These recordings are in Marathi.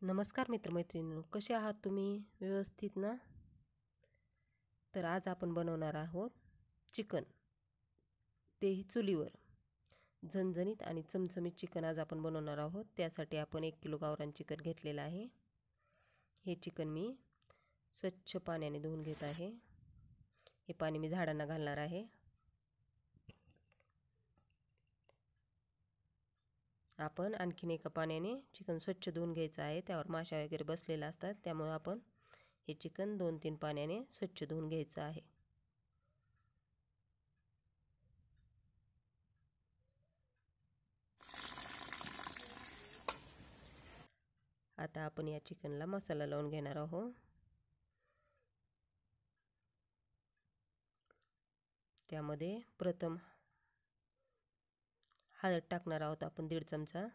नमस्कार मित्रमैत्रिणींनो, कसे आहात तुम्ही? व्यवस्थित ना? तर आज आपण बनवणार आहोत चिकन, तेही चुलीवर. झणझणीत आणि चमचमीत चिकन आज आपण बनवणार आहोत. त्यासाठी आपण 1 किलो गावरान चिकन घेतलेलं आहे. हे चिकन मी स्वच्छ पाण्याने धुवून घेत आहे. हे पाणी मी झाडांना घालणार आहे. आपण आणखीन एका पाण्याने चिकन स्वच्छ धुवून घ्यायचं आहे. त्यावर माशा वगैरे बसलेल्या असतात, त्यामुळे आपण हे चिकन 2-3 पाण्याने स्वच्छ धुवून घ्यायचं आहे. आता आपण या चिकनला मसाला लावून घेणार आहोत. त्यामध्ये प्रथम हळद टाकणार आहोत आपण 1.5 चमचा.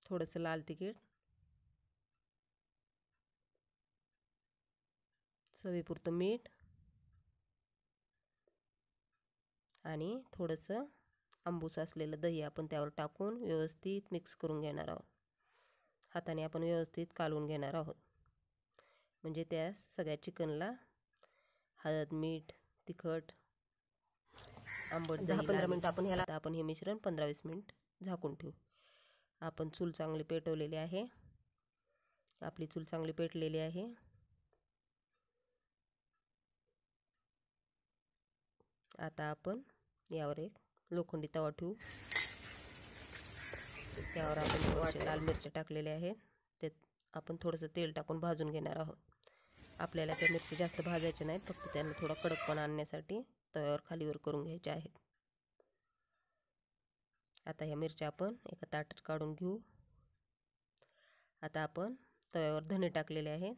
थोडंसं लाल तिखट, चवीपुरतं मीठ आणि थोडंसं आंबूस असलेलं दही आपण त्यावर टाकून व्यवस्थित मिक्स करून घेणार आहोत. हाताने आपण व्यवस्थित कालवून घेणार आहोत, म्हणजे त्या सगळ्या चिकनला हळद, मीठ, तिखट, आंबट 10-15 मिनिट आपण हे मिश्रण 15-20 मिनिट झाकून ठेवू. आपण चूल चांगली पेटवलेली आहे. आपली चूल चांगली पेटलेली आहे. आता आपण यावर एक लोखंडी तवा ठेवू. त्यावर आपण थोडेसे लाल मिरच्या टाकलेल्या आहेत. त्यात आपण थोडंसं तेल टाकून भाजून घेणार आहोत. आपल्याला त्या मिरची जास्त भाजायच्या नाहीत, फक्त त्यांना थोडा कडकपणा आणण्यासाठी तव्यावर खालीवर करून घ्यायच्या आहेत. आता ह्या मिरच्या आपण एका ताटात काढून घेऊ. आता आपण तव्यावर धने टाकलेले आहेत.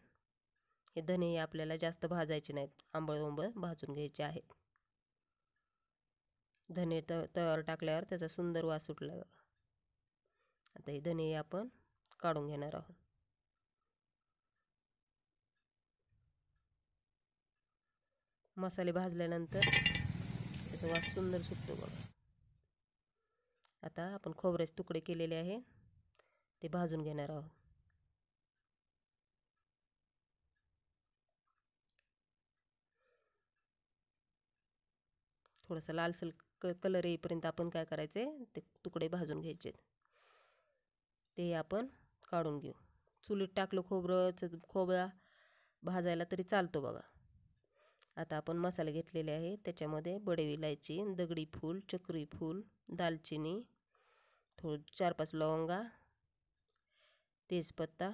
हे धने आपल्याला जास्त भाजायचे नाहीत, आंबळ भाजून घ्यायचे आहेत. धने तव्यावर टाकल्यावर त्याचा सुंदर वास सुटला. आता हे धने आपण काढून घेणार आहोत. मसाले भाजल्यानंतर त्याचा वास सुंदर सुटतो बघा. आता आपण खोबऱ्याचे तुकडे केलेले आहेत, ते भाजून घेणार आहोत. थोडासा लालसर कलर येईपर्यंत आपण काय करायचे, ते तुकडे भाजून घ्यायचे. ते आपण काढून घेऊ. चुलीत टाकलं खोबरा भाजायला तरी चालतो बघा. आता आपण मसाले घेतलेले आहे. त्याच्यामध्ये बडे इलायची, दगडी फूल, चक्री फूल, दालचिनी, 4-5 लवंगा, तेजपत्ता.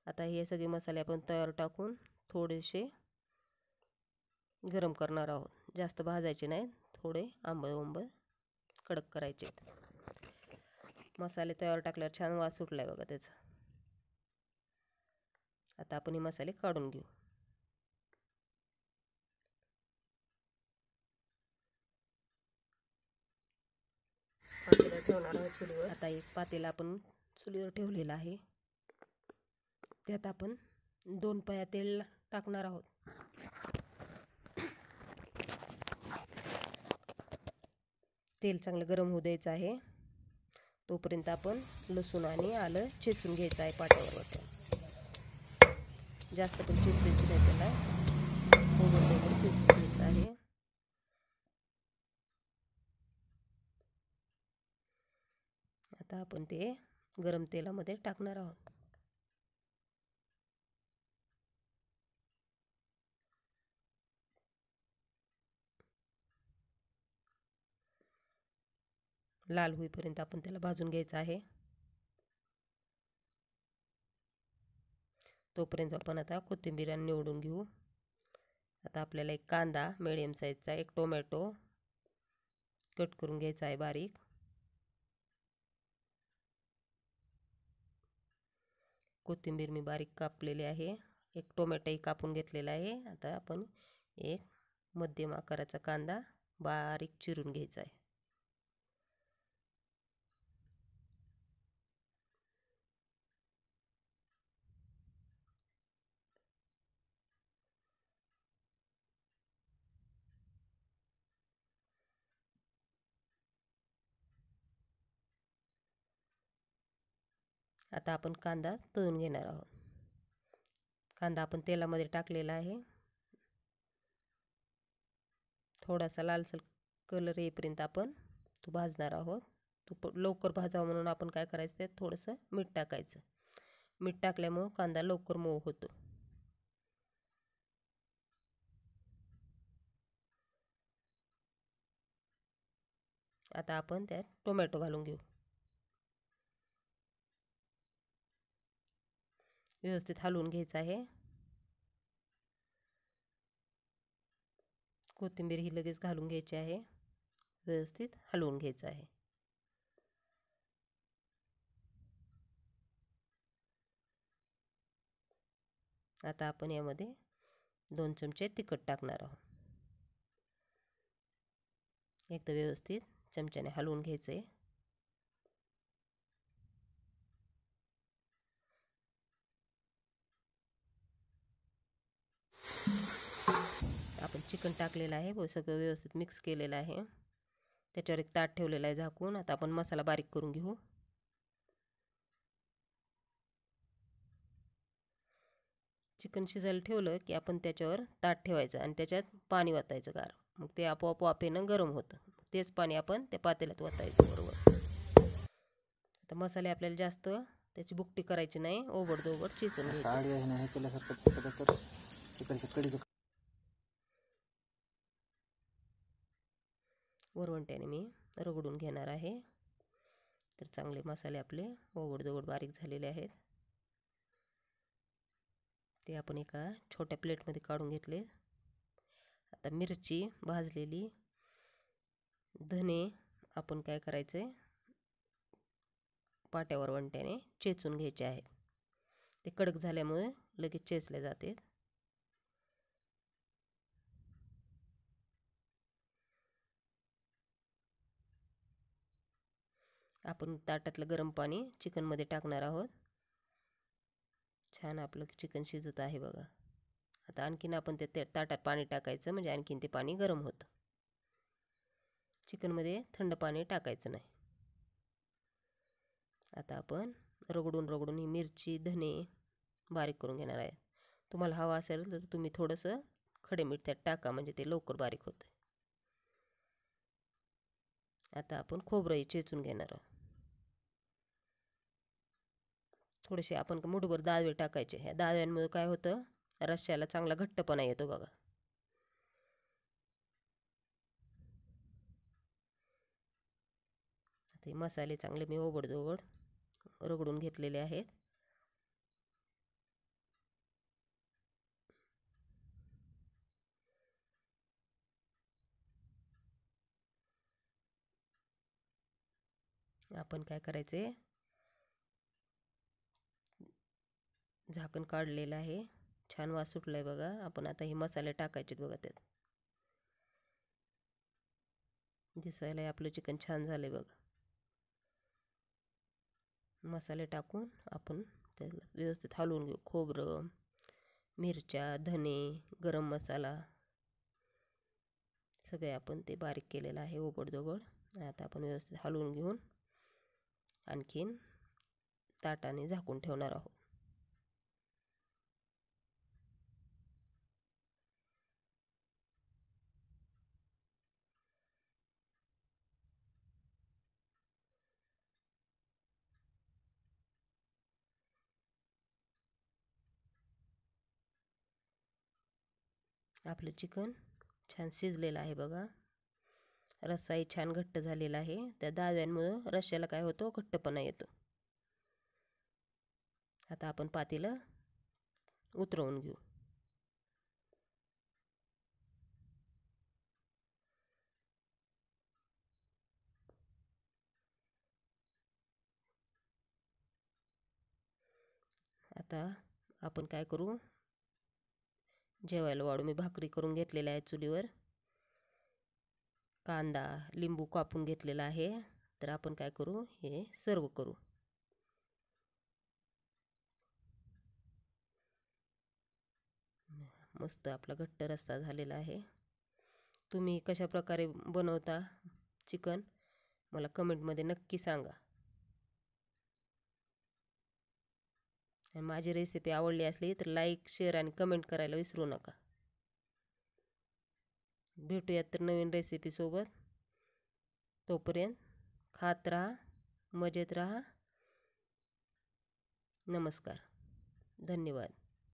आता हे सगळे मसाले आपण तव्यावर टाकून थोडेसे गरम करणार आहोत. जास्त भाजायचे नाहीत, थोडे आंबळ कडक करायचे. मसाले तव्यावर टाकल्यावर छान वास सुटलाय बघा त्याचा. आता आपण हे मसाले काढून घेऊ. ठेवणार आहोत चुलीवर. आता एक पातेला आपण चुलीवर ठेवलेला आहे. त्यात आपण 2 पळ्या तेल टाकणार आहोत. तेल चांगलं गरम होऊ द्यायचं आहे. तोपर्यंत आपण लसूण आणि आलं चेचून घ्यायचं आहे पाट्यावर. जास्त पण चेचायचं नाही, त्याला थोडं चेचून घ्यायचं आहे. आता आपण ते गरम तेलामध्ये टाकणार आहोत. लाल होईपर्यंत आपण त्याला भाजून घ्यायचं आहे. तोपर्यंत आपण आता कोथिंबीर निवडून घेऊ. आता आपल्याला एक कांदा मिडियम साईजचा, एक टोमॅटो कट करून घ्यायचा आहे बारीक. कोथिंबीर मी बारीक कापलेली आहे. एक टोमॅटोही कापून घेतलेला आहे. आता आपण एक मध्यम आकाराचा कांदा बारीक चिरून घ्यायचा आहे. आता आपण कांदा तळून घेणार आहोत. कांदा आपण तेलामध्ये टाकलेला आहे. थोडासा लालसर कलर येईपर्यंत आपण तो भाजणार आहोत. तो लवकर भाजावा म्हणून आपण काय करायचं, त्यात थोडंसं मीठ टाकायचं. मीठ टाकल्यामुळं कांदा लवकर मऊ होतो. आता आपण त्यात टोमॅटो घालून घेऊ. व्यवस्थित हलवून घ्यायचं आहे. कोथिंबीर ही लगेच घालून घ्यायची आहे. व्यवस्थित हलवून घ्यायचं आहे. आता आपण यामध्ये 2 चमचे तिखट टाकणार आहोत. एकदा व्यवस्थित चमच्याने हलवून घ्यायचं आहे. आपण चिकन टाकलेलं आहे व सगळं व्यवस्थित मिक्स केलेलं आहे. त्याच्यावर एक ताट ठेवलेलं आहे झाकून. आता आपण मसाला बारीक करून घेऊ. चिकन शिजायला ठेवलं की आपण त्याच्यावर ताट ठेवायचं आणि त्याच्यात पाणी वतायचं गार. मग ते आपोआप वाफेनं गरम होतं. तेच पाणी आपण त्या पातेल्यात वतायचं बरोबर. आता मसाले आपल्याला जास्त त्याची बुकटी करायची नाही, ओबडधोबड चिचून घ्यायची. वरवंट्याने मी रगडून घेणार आहे. तर चांगले मसाले आपले ओबडधोबड बारीक झालेले आहेत. ते आपण एका छोट्या प्लेटमध्ये काढून घेतले. आता मिरची भाजलेली, धने आपण काय करायचे, पाट्यावर वंट्याने चेचून घ्यायचे आहेत. ते कडक झाल्यामुळे लगेच चेचले जाते. आपण ताटातलं गरम पाणी चिकनमध्ये टाकणार आहोत. छान आपलं चिकन शिजत आहे बघा. आता आणखीन आपण ते ताटात पाणी टाकायचं, म्हणजे आणखीन ते पाणी गरम होतं. चिकनमध्ये थंड पाणी टाकायचं नाही. आता आपण रगडून ही मिरची, धने बारीक करून घेणार आहे. तुम्हाला हवा असेल तर तुम्ही थोडंसं खडे मीठ त्यात टाका, म्हणजे ते लवकर बारीक होतं. आता आपण खोबरं चेचून घेणार आहोत. थोडेसे आपण मुठभर दावे टाकायचे. ह्या दाव्यांमुळे काय होतं, रश्श्याला चांगला घट्टपणा येतो बघा. ते मसाले चांगले मी ओबडधोबड रगडून घेतलेले आहेत. आपण काय करायचे, झाकण काढलेलं आहे. छान वास सुटलाय बघा. आपण आता हे मसाले टाकायचे बघा त्यात. दिसायला आपलं चिकन छान झालंय बघा. मसाले टाकून आपण त्याला व्यवस्थित हलवून घेऊ. खोबरं, मिरच्या, धने, गरम मसाला सगळे आपण ते बारीक केलेलं आहे ओबडधोबड. आता आपण व्यवस्थित हलवून घेऊन आणखीन ताटाने झाकून ठेवणार आहोत. आपलं चिकन छान शिजलेलं आहे बघा. रस्साही छान घट्ट झालेला आहे. त्या दाव्यांमुळं रश्श्याला काय होतं, घट्टपणा येतो. आता आपण पातेलं उतरवून घेऊ. आता आपण काय करू, जेवायला वाढू. मी भाकरी करून घेतलेल्या आहे चुलीवर. कांदा, लिंबू कापून घेतलेला आहे. तर आपण काय करू, हे सर्व करू. मस्त आपला घट्ट रस्सा झालेला आहे. तुम्ही कशा प्रकारे बनवता चिकन मला कमेंटमध्ये नक्की सांगा. आणि माझी रेसिपी आवडली असली तर लाईक, शेअर आणि कमेंट करायला विसरू नका. भेटूयात तर नवीन रेसिपीसोबत. तोपर्यंत खात राहा, मजेत राहा. नमस्कार. धन्यवाद.